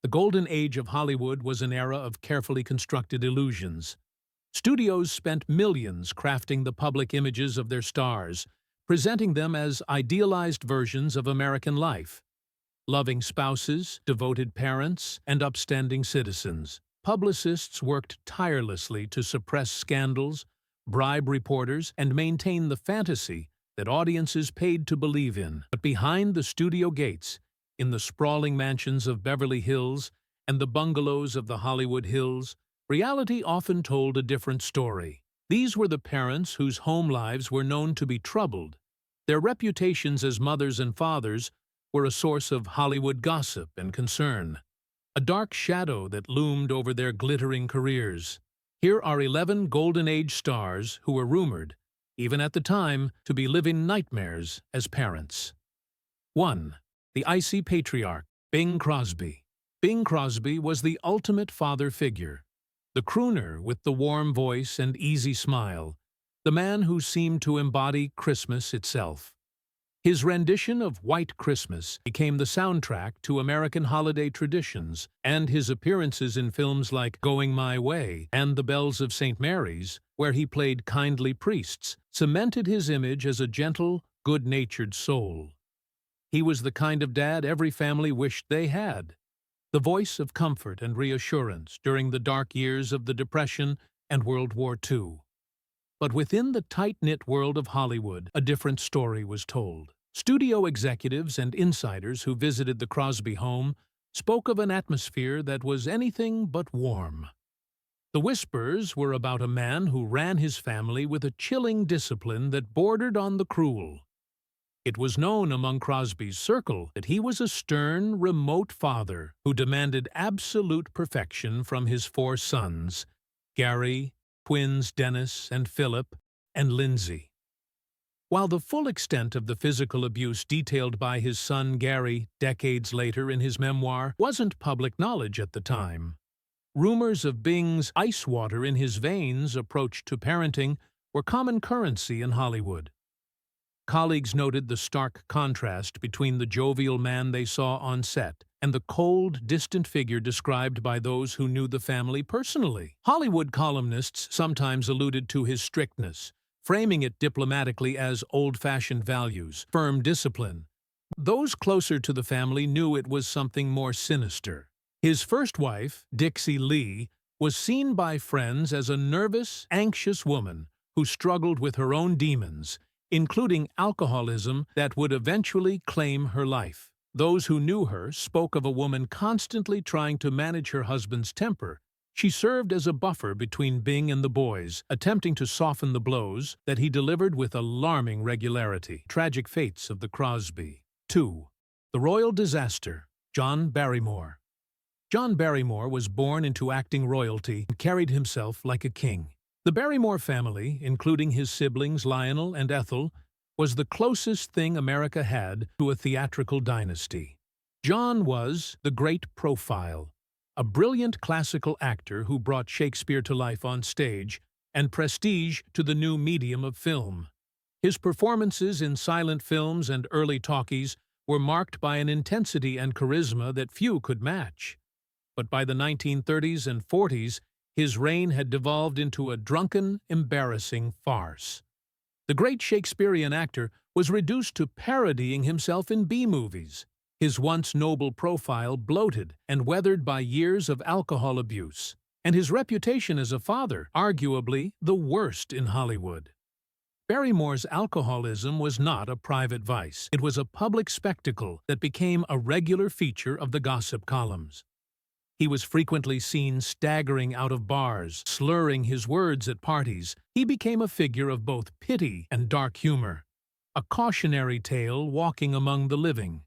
The golden age of Hollywood was an era of carefully constructed illusions. Studios spent millions crafting the public images of their stars, presenting them as idealized versions of American life. Loving spouses, devoted parents, and upstanding citizens. Publicists worked tirelessly to suppress scandals, bribe reporters, and maintain the fantasy that audiences paid to believe in. But behind the studio gates, in the sprawling mansions of Beverly Hills and the bungalows of the Hollywood Hills, reality often told a different story. These were the parents whose home lives were known to be troubled. Their reputations as mothers and fathers were a source of Hollywood gossip and concern, a dark shadow that loomed over their glittering careers. Here are 11 Golden Age stars who were rumored, even at the time, to be living nightmares as parents. 1. The icy patriarch, Bing Crosby. Bing Crosby was the ultimate father figure, the crooner with the warm voice and easy smile, the man who seemed to embody Christmas itself. His rendition of White Christmas became the soundtrack to American holiday traditions, and his appearances in films like Going My Way and The Bells of St. Mary's, where he played kindly priests, cemented his image as a gentle, good-natured soul. He was the kind of dad every family wished they had, the voice of comfort and reassurance during the dark years of the Depression and World War II. But within the tight-knit world of Hollywood, a different story was told. Studio executives and insiders who visited the Crosby home spoke of an atmosphere that was anything but warm. The whispers were about a man who ran his family with a chilling discipline that bordered on the cruel. It was known among Crosby's circle that he was a stern, remote father who demanded absolute perfection from his 4 sons, Gary, twins Dennis and Philip, and Lindsay. While the full extent of the physical abuse detailed by his son Gary decades later in his memoir wasn't public knowledge at the time, rumors of Bing's ice water in his veins approach to parenting were common currency in Hollywood. Colleagues noted the stark contrast between the jovial man they saw on set and the cold, distant figure described by those who knew the family personally. Hollywood columnists sometimes alluded to his strictness, framing it diplomatically as old-fashioned values, firm discipline. Those closer to the family knew it was something more sinister. His first wife, Dixie Lee, was seen by friends as a nervous, anxious woman who struggled with her own demons, including alcoholism that would eventually claim her life. Those who knew her spoke of a woman constantly trying to manage her husband's temper. She served as a buffer between Bing and the boys, attempting to soften the blows that he delivered with alarming regularity. Tragic fates of the Crosby. 2. The royal disaster, John Barrymore. John Barrymore was born into acting royalty and carried himself like a king. The Barrymore family, including his siblings Lionel and Ethel, was the closest thing America had to a theatrical dynasty. John was the great profile, a brilliant classical actor who brought Shakespeare to life on stage and prestige to the new medium of film. His performances in silent films and early talkies were marked by an intensity and charisma that few could match. But by the 1930s and 40s, his reign had devolved into a drunken, embarrassing farce. The great Shakespearean actor was reduced to parodying himself in B-movies, his once noble profile bloated and weathered by years of alcohol abuse, and his reputation as a father, arguably the worst in Hollywood. Barrymore's alcoholism was not a private vice. It was a public spectacle that became a regular feature of the gossip columns. He was frequently seen staggering out of bars, slurring his words at parties. He became a figure of both pity and dark humor, a cautionary tale walking among the living.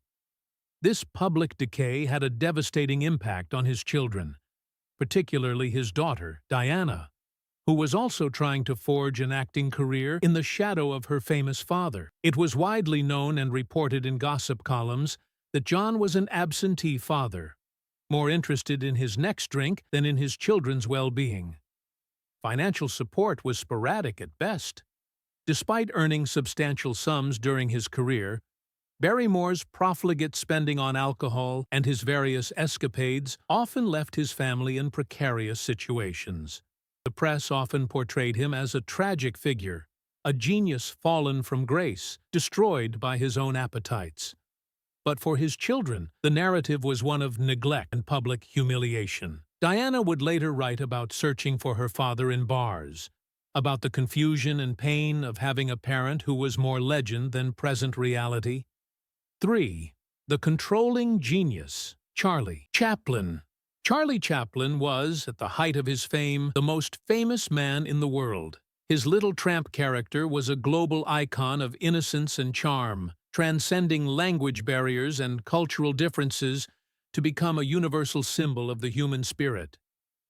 This public decay had a devastating impact on his children, particularly his daughter, Diana, who was also trying to forge an acting career in the shadow of her famous father. It was widely known and reported in gossip columns that John was an absentee father, more interested in his next drink than in his children's well-being. Financial support was sporadic at best. Despite earning substantial sums during his career, Barrymore's profligate spending on alcohol and his various escapades often left his family in precarious situations. The press often portrayed him as a tragic figure, a genius fallen from grace, destroyed by his own appetites. But for his children, the narrative was one of neglect and public humiliation. Diana would later write about searching for her father in bars, about the confusion and pain of having a parent who was more legend than present reality. 3. The controlling genius, Charlie Chaplin. Charlie Chaplin was, at the height of his fame, the most famous man in the world. His little tramp character was a global icon of innocence and charm, transcending language barriers and cultural differences to become a universal symbol of the human spirit.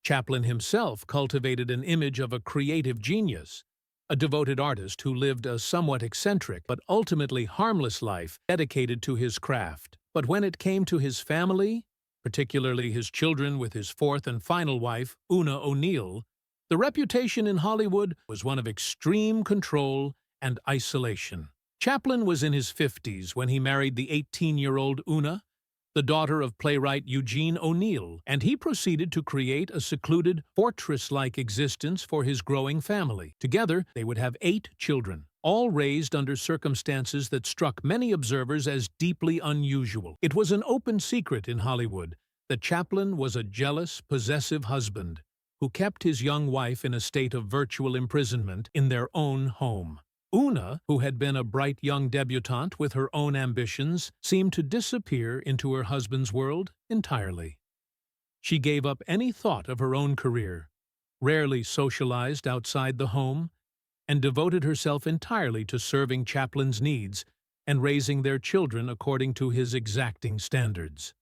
Chaplin himself cultivated an image of a creative genius, a devoted artist who lived a somewhat eccentric but ultimately harmless life dedicated to his craft. But when it came to his family, particularly his children with his fourth and final wife, Una O'Neill, the reputation in Hollywood was one of extreme control and isolation. Chaplin was in his 50s when he married the 18-year-old Una, the daughter of playwright Eugene O'Neill, and he proceeded to create a secluded, fortress-like existence for his growing family. Together, they would have 8 children, all raised under circumstances that struck many observers as deeply unusual. It was an open secret in Hollywood that Chaplin was a jealous, possessive husband who kept his young wife in a state of virtual imprisonment in their own home. Una, who had been a bright young debutante with her own ambitions, seemed to disappear into her husband's world entirely. She gave up any thought of her own career, rarely socialized outside the home, and devoted herself entirely to serving Chaplin's needs and raising their children according to his exacting standards.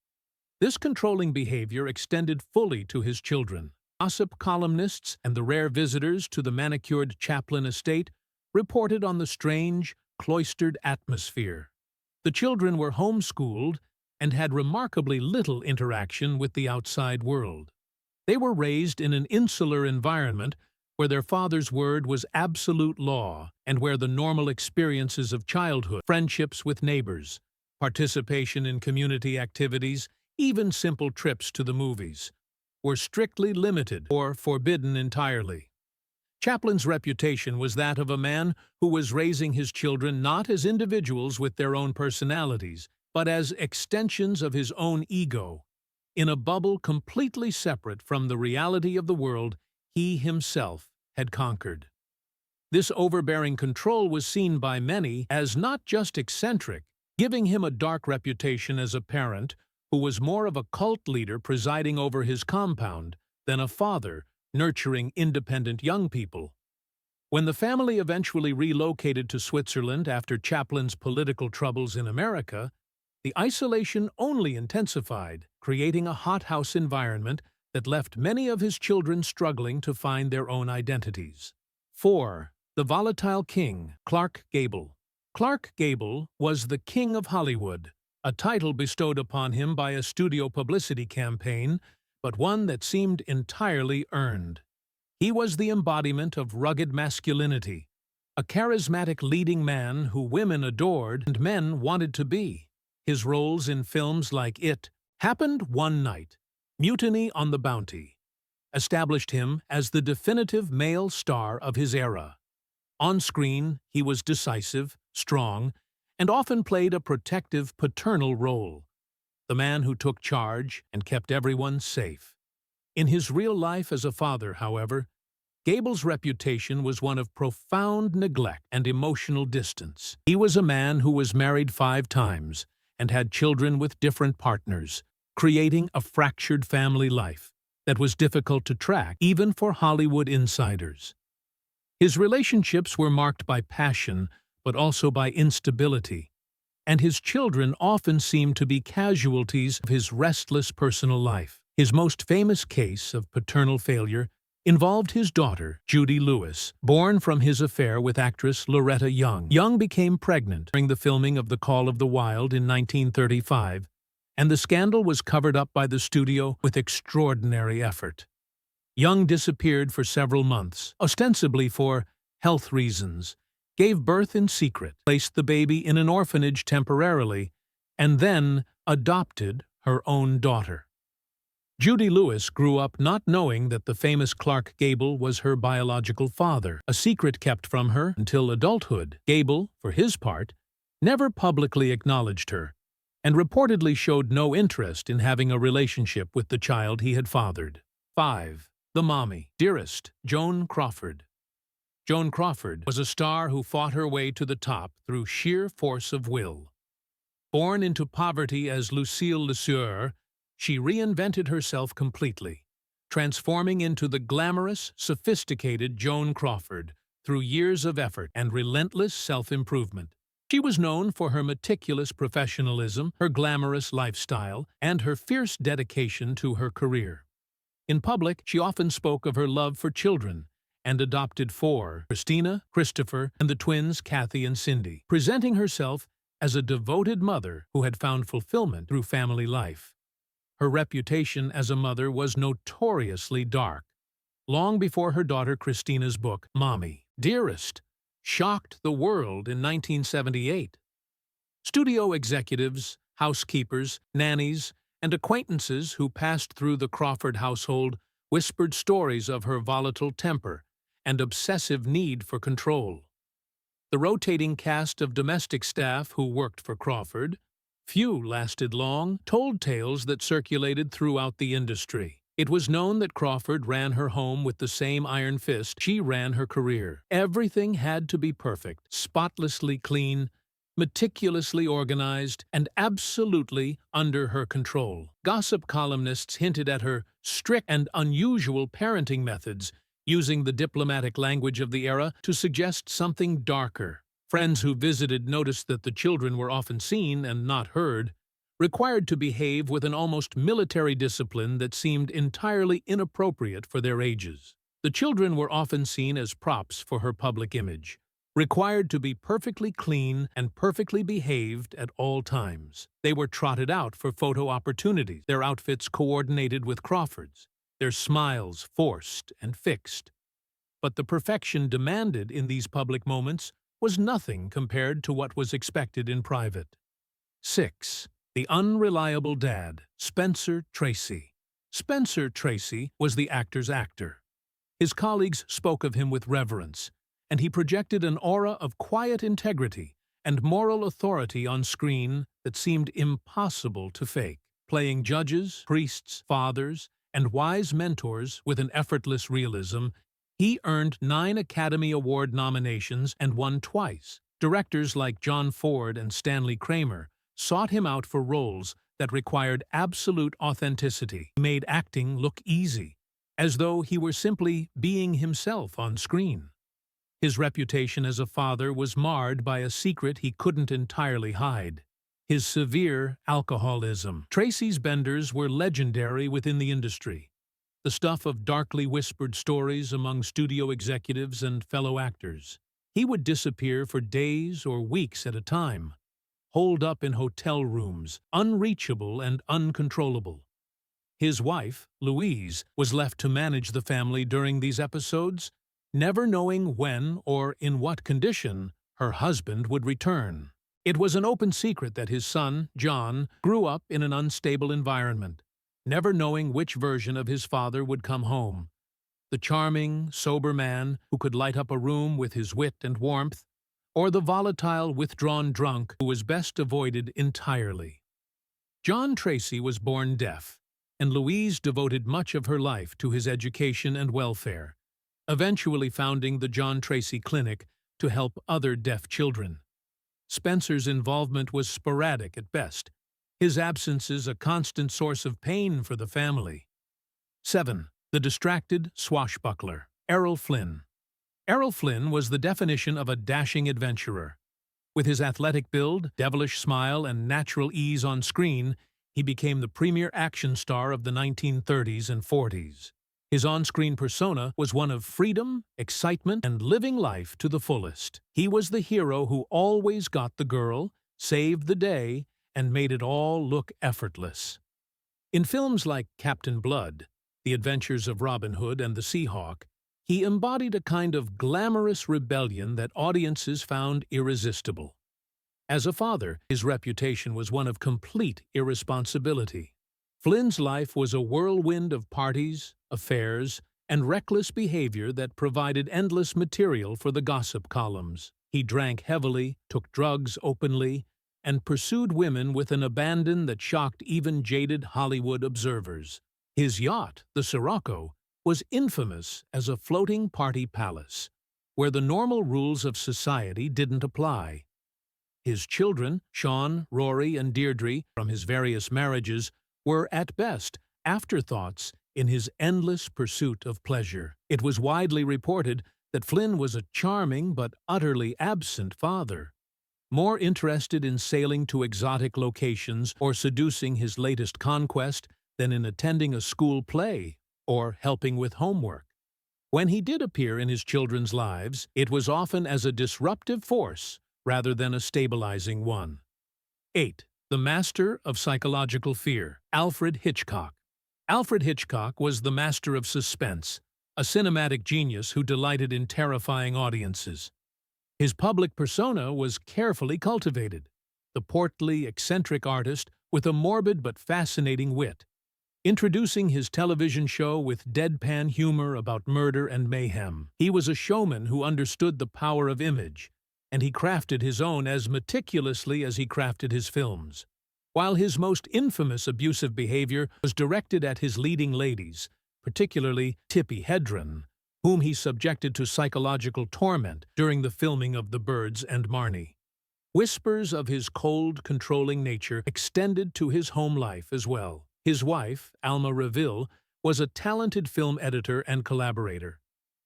This controlling behavior extended fully to his children. Gossip columnists and the rare visitors to the manicured Chaplin estate reported on the strange, cloistered atmosphere. The children were homeschooled and had remarkably little interaction with the outside world. They were raised in an insular environment where their father's word was absolute law and where the normal experiences of childhood, friendships with neighbors, participation in community activities, even simple trips to the movies, were strictly limited or forbidden entirely. Chaplin's reputation was that of a man who was raising his children not as individuals with their own personalities, but as extensions of his own ego, in a bubble completely separate from the reality of the world he himself had conquered. This overbearing control was seen by many as not just eccentric, giving him a dark reputation as a parent who was more of a cult leader presiding over his compound than a father nurturing independent young people. When the family eventually relocated to Switzerland after Chaplin's political troubles in America, the isolation only intensified, creating a hothouse environment that left many of his children struggling to find their own identities. 4. The volatile king, Clark Gable. Clark Gable was the King of Hollywood, a title bestowed upon him by a studio publicity campaign, but one that seemed entirely earned. He was the embodiment of rugged masculinity, a charismatic leading man who women adored and men wanted to be. His roles in films like It, Happened One Night, Mutiny on the Bounty, established him as the definitive male star of his era. On screen, he was decisive, strong, and often played a protective, paternal role, the man who took charge and kept everyone safe. In his real life as a father, however, Gable's reputation was one of profound neglect and emotional distance. He was a man who was married 5 times and had children with different partners, creating a fractured family life that was difficult to track even for Hollywood insiders. His relationships were marked by passion, but also by instability, and his children often seemed to be casualties of his restless personal life. His most famous case of paternal failure involved his daughter, Judy Lewis, born from his affair with actress Loretta Young. Young became pregnant during the filming of The Call of the Wild in 1935, and the scandal was covered up by the studio with extraordinary effort. Young disappeared for several months, ostensibly for health reasons, gave birth in secret, placed the baby in an orphanage temporarily, and then adopted her own daughter. Judy Lewis grew up not knowing that the famous Clark Gable was her biological father, a secret kept from her until adulthood. Gable, for his part, never publicly acknowledged her, and reportedly showed no interest in having a relationship with the child he had fathered. 5. The Mommy. Dearest, Joan Crawford. Joan Crawford was a star who fought her way to the top through sheer force of will. Born into poverty as Lucille Lesueur, she reinvented herself completely, transforming into the glamorous, sophisticated Joan Crawford through years of effort and relentless self-improvement. She was known for her meticulous professionalism, her glamorous lifestyle, and her fierce dedication to her career. In public, she often spoke of her love for children and adopted 4, Christina, Christopher, and the twins Kathy and Cindy, presenting herself as a devoted mother who had found fulfillment through family life. Her reputation as a mother was notoriously dark, long before her daughter Christina's book, Mommy, Dearest, shocked the world in 1978. Studio executives, housekeepers, nannies, and acquaintances who passed through the Crawford household whispered stories of her volatile temper and obsessive need for control. The rotating cast of domestic staff who worked for Crawford, few lasted long, told tales that circulated throughout the industry. It was known that Crawford ran her home with the same iron fist she ran her career. Everything had to be perfect, spotlessly clean, meticulously organized, and absolutely under her control. Gossip columnists hinted at her strict and unusual parenting methods, using the diplomatic language of the era to suggest something darker. Friends who visited noticed that the children were often seen and not heard, required to behave with an almost military discipline that seemed entirely inappropriate for their ages. The children were often seen as props for her public image, required to be perfectly clean and perfectly behaved at all times. They were trotted out for photo opportunities, their outfits coordinated with Crawford's, their smiles forced and fixed. But the perfection demanded in these public moments was nothing compared to what was expected in private. 6. The Unreliable Dad, Spencer Tracy. Spencer Tracy was the actor's actor. His colleagues spoke of him with reverence, and he projected an aura of quiet integrity and moral authority on screen that seemed impossible to fake. Playing judges, priests, fathers, and wise mentors with an effortless realism, he earned 9 Academy Award nominations and won twice. Directors like John Ford and Stanley Kramer sought him out for roles that required absolute authenticity. He made acting look easy, as though he were simply being himself on screen. His reputation as a father was marred by a secret he couldn't entirely hide: his severe alcoholism. Tracy's benders were legendary within the industry, the stuff of darkly whispered stories among studio executives and fellow actors. He would disappear for days or weeks at a time, holed up in hotel rooms, unreachable and uncontrollable. His wife, Louise, was left to manage the family during these episodes, never knowing when or in what condition her husband would return. It was an open secret that his son, John, grew up in an unstable environment, never knowing which version of his father would come home: the charming, sober man who could light up a room with his wit and warmth, or the volatile, withdrawn drunk who was best avoided entirely. John Tracy was born deaf, and Louise devoted much of her life to his education and welfare, eventually founding the John Tracy Clinic to help other deaf children. Spencer's involvement was sporadic at best, his absences a constant source of pain for the family. 7. The Distracted Swashbuckler, Errol Flynn. Errol Flynn was the definition of a dashing adventurer. With his athletic build, devilish smile, and natural ease on screen, he became the premier action star of the 1930s and 40s. His on-screen persona was one of freedom, excitement, and living life to the fullest. He was the hero who always got the girl, saved the day, and made it all look effortless. In films like Captain Blood, The Adventures of Robin Hood and the Seahawk, He embodied a kind of glamorous rebellion that audiences found irresistible. As a father, his reputation was one of complete irresponsibility. Flynn's life was a whirlwind of parties, affairs, and reckless behavior that provided endless material for the gossip columns. He drank heavily, took drugs openly, and pursued women with an abandon that shocked even jaded Hollywood observers. His yacht, the Sirocco, was infamous as a floating party palace, where the normal rules of society didn't apply. His children, Sean, Rory, and Deirdre, from his various marriages, were, at best, afterthoughts in his endless pursuit of pleasure. It was widely reported that Flynn was a charming but utterly absent father, more interested in sailing to exotic locations or seducing his latest conquest than in attending a school play or helping with homework. When he did appear in his children's lives, it was often as a disruptive force rather than a stabilizing one. 8. The master of psychological fear, Alfred Hitchcock. Alfred Hitchcock was the master of suspense, a cinematic genius who delighted in terrifying audiences. His public persona was carefully cultivated, the portly, eccentric artist with a morbid but fascinating wit, introducing his television show with deadpan humor about murder and mayhem. He was a showman who understood the power of image, and he crafted his own as meticulously as he crafted his films. While his most infamous abusive behavior was directed at his leading ladies, particularly Tippi Hedren, whom he subjected to psychological torment during the filming of The Birds and Marnie. Whispers of his cold, controlling nature extended to his home life as well. His wife, Alma Reville, was a talented film editor and collaborator,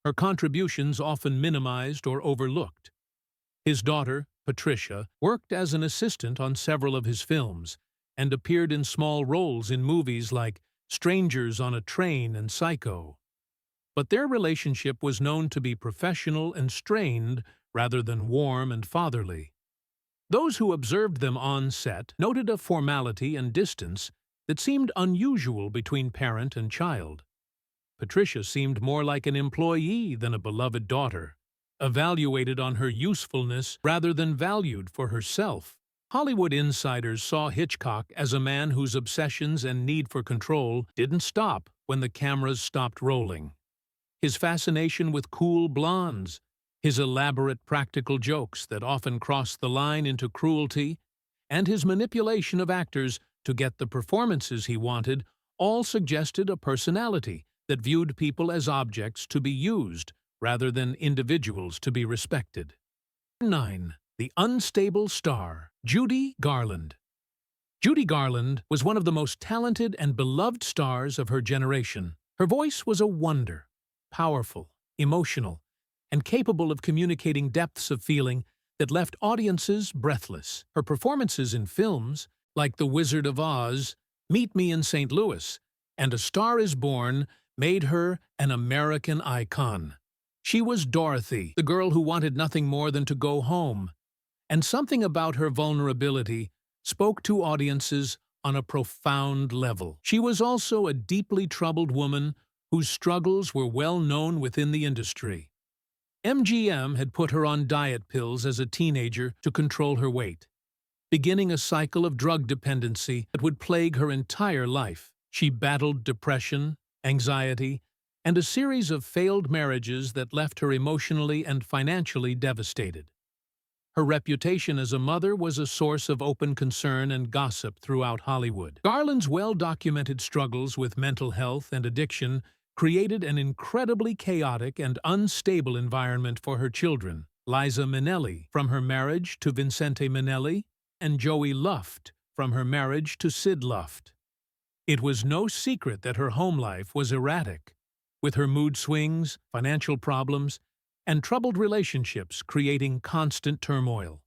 her contributions often minimized or overlooked. His daughter, Patricia, worked as an assistant on several of his films and appeared in small roles in movies like Strangers on a Train and Psycho. But their relationship was known to be professional and strained rather than warm and fatherly. Those who observed them on set noted a formality and distance that seemed unusual between parent and child. Patricia seemed more like an employee than a beloved daughter, evaluated on her usefulness rather than valued for herself. Hollywood insiders saw Hitchcock as a man whose obsessions and need for control didn't stop when the cameras stopped rolling. His fascination with cool blondes, his elaborate practical jokes that often crossed the line into cruelty, and his manipulation of actors to get the performances he wanted all suggested a personality that viewed people as objects to be used rather than individuals to be respected. 9. The unstable star, Judy Garland. Judy Garland was one of the most talented and beloved stars of her generation. Her voice was a wonder, powerful, emotional, and capable of communicating depths of feeling that left audiences breathless. Her performances in films, like The Wizard of Oz, Meet Me in St. Louis, and A Star is Born, made her an American icon. She was Dorothy, the girl who wanted nothing more than to go home, and something about her vulnerability spoke to audiences on a profound level. She was also a deeply troubled woman whose struggles were well known within the industry. MGM had put her on diet pills as a teenager to control her weight, beginning a cycle of drug dependency that would plague her entire life. She battled depression, anxiety, and a series of failed marriages that left her emotionally and financially devastated. Her reputation as a mother was a source of open concern and gossip throughout Hollywood. Garland's well-documented struggles with mental health and addiction created an incredibly chaotic and unstable environment for her children, Liza Minnelli, from her marriage to Vincente Minnelli, and Joey Luft, from her marriage to Sid Luft. It was no secret that her home life was erratic, with her mood swings, financial problems, and troubled relationships creating constant turmoil.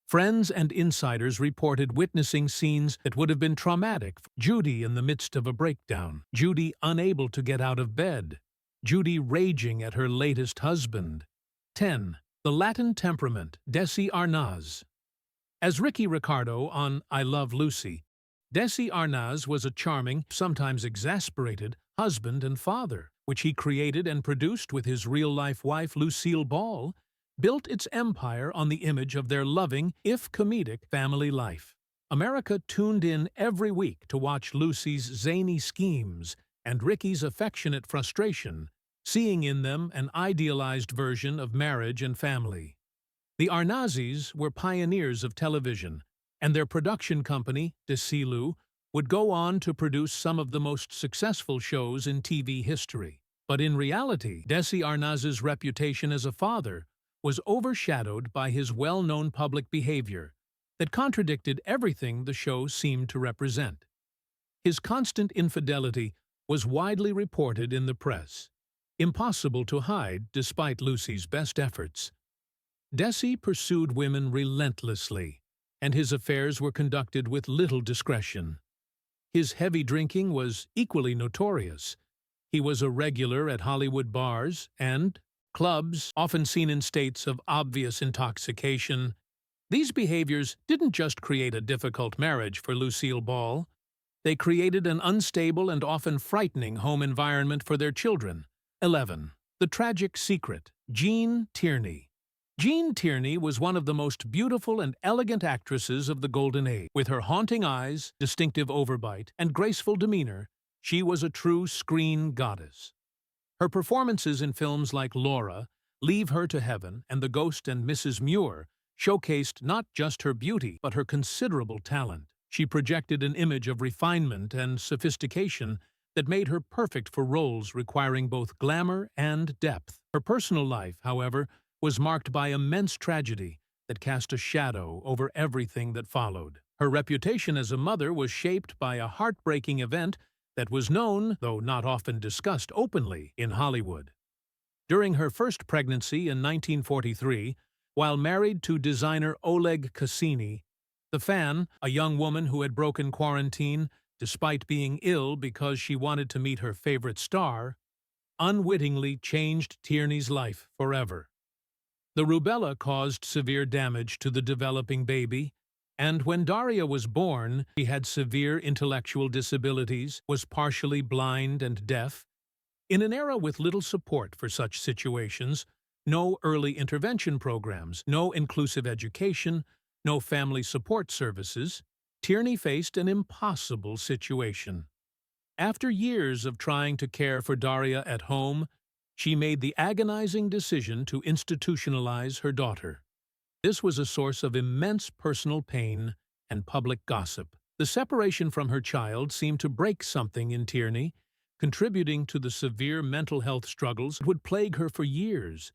Friends and insiders reported witnessing scenes that would have been traumatic. Judy in the midst of a breakdown, Judy unable to get out of bed, Judy raging at her latest husband. 10. The Latin temperament, Desi Arnaz. As Ricky Ricardo on I Love Lucy, Desi Arnaz was a charming, sometimes exasperated, husband and father. which he created and produced with his real-life wife Lucille Ball, built its empire on the image of their loving, if comedic, family life. America tuned in every week to watch Lucy's zany schemes and Ricky's affectionate frustration, seeing in them an idealized version of marriage and family. The Arnazis were pioneers of television, and their production company, Desilu, would go on to produce some of the most successful shows in TV history. But in reality, Desi Arnaz's reputation as a father was overshadowed by his well-known public behavior that contradicted everything the show seemed to represent. His constant infidelity was widely reported in the press, impossible to hide despite Lucy's best efforts. Desi pursued women relentlessly, and his affairs were conducted with little discretion. His heavy drinking was equally notorious. He was a regular at Hollywood bars and clubs, often seen in states of obvious intoxication. These behaviors didn't just create a difficult marriage for Lucille Ball. They created an unstable and often frightening home environment for their children. 11. The Tragic Secret. Jean Tierney. Jean Tierney was one of the most beautiful and elegant actresses of the Golden Age. With her haunting eyes, distinctive overbite, and graceful demeanor, she was a true screen goddess. Her performances in films like Laura, Leave Her to Heaven, and The Ghost and Mrs. Muir showcased not just her beauty, but her considerable talent. She projected an image of refinement and sophistication that made her perfect for roles requiring both glamour and depth. Her personal life, however, was marked by immense tragedy that cast a shadow over everything that followed. Her reputation as a mother was shaped by a heartbreaking event that was known, though not often discussed openly, in Hollywood. During her first pregnancy in 1943, while married to designer Oleg Cassini, the fan, a young woman who had broken quarantine despite being ill because she wanted to meet her favorite star, unwittingly changed Tierney's life forever. The rubella caused severe damage to the developing baby, and when Daria was born, she had severe intellectual disabilities, was partially blind and deaf. In an era with little support for such situations, no early intervention programs, no inclusive education, no family support services, Tierney faced an impossible situation. After years of trying to care for Daria at home, she made the agonizing decision to institutionalize her daughter. This was a source of immense personal pain and public gossip. The separation from her child seemed to break something in Tierney, contributing to the severe mental health struggles that would plague her for years.